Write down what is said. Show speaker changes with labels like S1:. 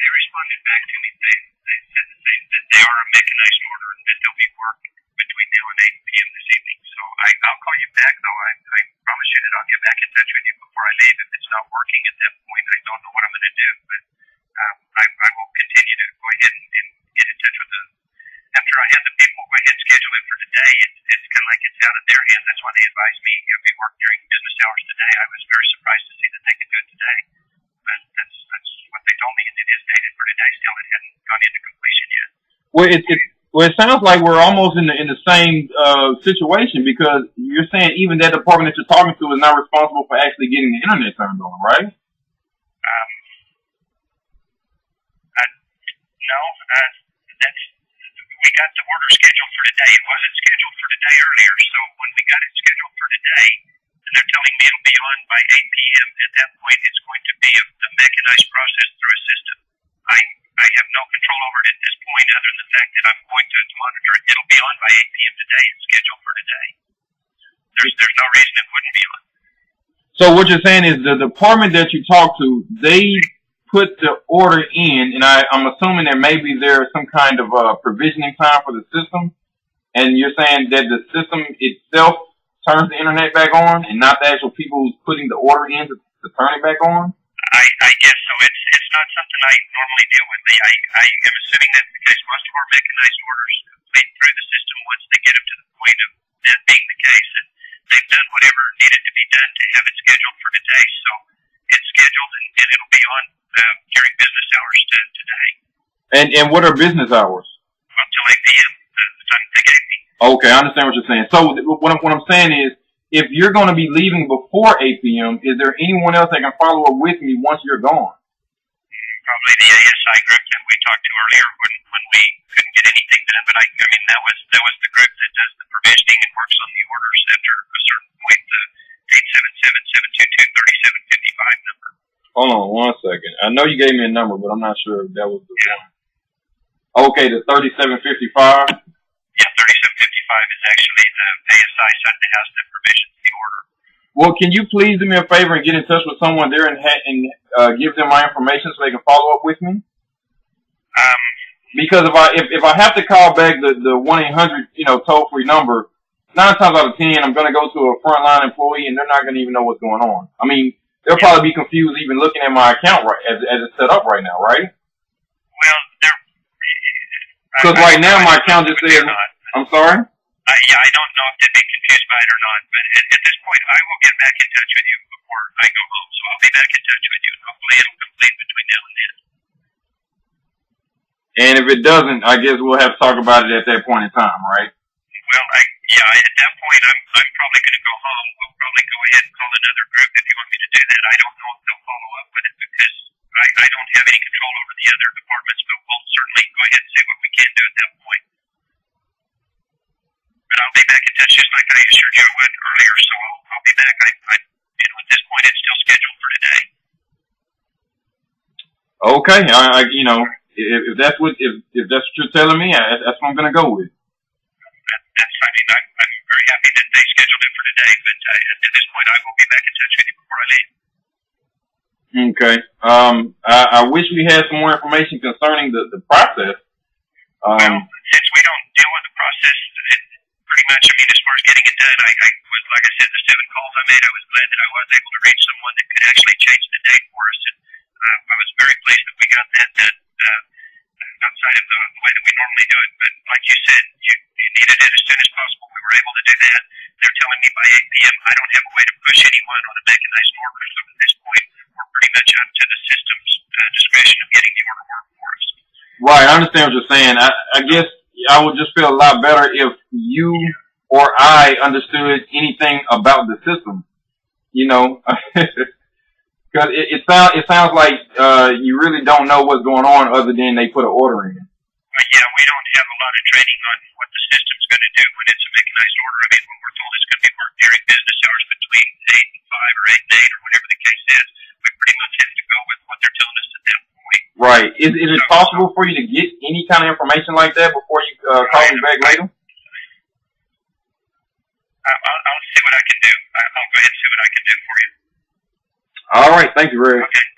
S1: they responded back to me. They said the same, that they are a mechanized order and that they'll be work between now and 8 p.m. this evening. So I'll call you back, though. I promise you that I'll get back in touch with you before I leave. If it's not working at that point, I don't know what I'm going to do, but I will continue to go ahead and get in touch with them. After I have the people go ahead and schedule it for today, it's kind of like it's out of their hands. That's why they advised me if we work during business hours today. I was very surprised to see that they could do it today. But that's what they told me, and it is dated for today. Still, it hadn't gone into completion yet.
S2: Well, it sounds like we're almost in the same situation, because you're saying even that department that you're talking to is not responsible for actually getting the internet turned on, right?
S1: No, we got the order scheduled for today. It wasn't scheduled for today earlier, so when we got it scheduled for today, and they're telling me it'll be on by 8 p.m., at that point it's going to be a mechanized process through a system. I have no control over it at this point, other than the fact that I'm going to monitor it. It'll be on by 8 p.m. today. It's scheduled for today. There's no reason it wouldn't be on.
S2: So what you're saying is the department that you talk to, they put the order in, and I'm assuming that maybe there's some kind of provisioning time for the system, and you're saying that the system itself turns the internet back on, and not the actual people who's putting the order in to turn it back on?
S1: I guess so. It's not something I normally deal with. I am assuming that's the case. Most of our mechanized orders complete through the system once they get up to the point of that being the case, and they've done whatever needed to be done to have it scheduled for today. So it's scheduled, and it'll be on during business hours today.
S2: And what are business hours?
S1: Until 8 p.m., the time they gave me.
S2: Okay, I understand what you're saying. So what I'm saying is, if you're going to be leaving before 8 p.m., is there anyone else that can follow up with me once you're gone?
S1: Probably the ASI group that we talked to earlier when we couldn't get anything done. But I mean, that was the group that does the provisioning and works on the orders after a certain point, the 877-722-3755 number.
S2: Hold on 1 second. I know you gave me a number, but I'm not sure if that was the one. Okay, the 3755?
S1: Yeah, 3755 is actually the ASI side of the house that provisions the order.
S2: Well, can you please do me a favor and get in touch with someone there and give them my information so they can follow up with me? Because if I have to call back the 1-800 toll-free number, 9 times out of 10 I'm going to go to a frontline employee and they're not going to even know what's going on. I mean, they'll probably be confused even looking at my account as it's set up right now, right?
S1: Well,
S2: because right now my account just says. I'm sorry?
S1: Yeah, I don't know if they'd be confused by it or not, but at this point, I will get back in touch with you before I go home. So I'll be back in touch with you, and hopefully it'll complete between now and then.
S2: And if it doesn't, I guess we'll have to talk about it at that point in time, right?
S1: Well, at that point, I'm probably going to go home. We'll probably go ahead and call another group if you want me to do that. I don't know if they'll follow up with it because I don't have any control over the other departments, but we'll certainly go ahead and see what we can do at that point. But I'll be back in touch just like I assured you I would earlier, so I'll be back. At this point, it's still scheduled for today.
S2: Okay, if that's what you're telling me, that's what I'm going to go with.
S1: I'm very happy that they scheduled it for today, but at this point, I will be back in touch with you before I leave.
S2: Okay. I wish we had some more information concerning the process.
S1: Well, since we don't deal with the process, pretty much, I mean, as far as getting it done, I was, like I said, the 7 calls I made, I was glad that I was able to reach someone that could actually change the date for us, and I was very pleased that we got that done outside of the way that we normally do it. But like you said, you needed it as soon as possible. We were able to do that. They're telling me by 8 p.m. I don't have a way to push anyone on a mechanized order, so at this point, we're pretty much up to the system's discretion of getting the order work for us.
S2: Right, I understand what you're saying. I guess I would just feel a lot better if you or I understood anything about the system, because it sounds like you really don't know what's going on other than they put an order in.
S1: Yeah, we don't have a lot of training on what the system's going to do when it's a mechanized order. I mean, when we're told it's going to be worked during business hours between 8 and 5 or 8 and 8 or whatever the case is, we pretty much have to go with what they're telling us at that point.
S2: Right. Is it possible for you to get any kind of information like that before you call me back later?
S1: I'll see what I can do. I'll go ahead and see what I can do for you.
S2: All right. Thank you, Ray.
S1: Okay.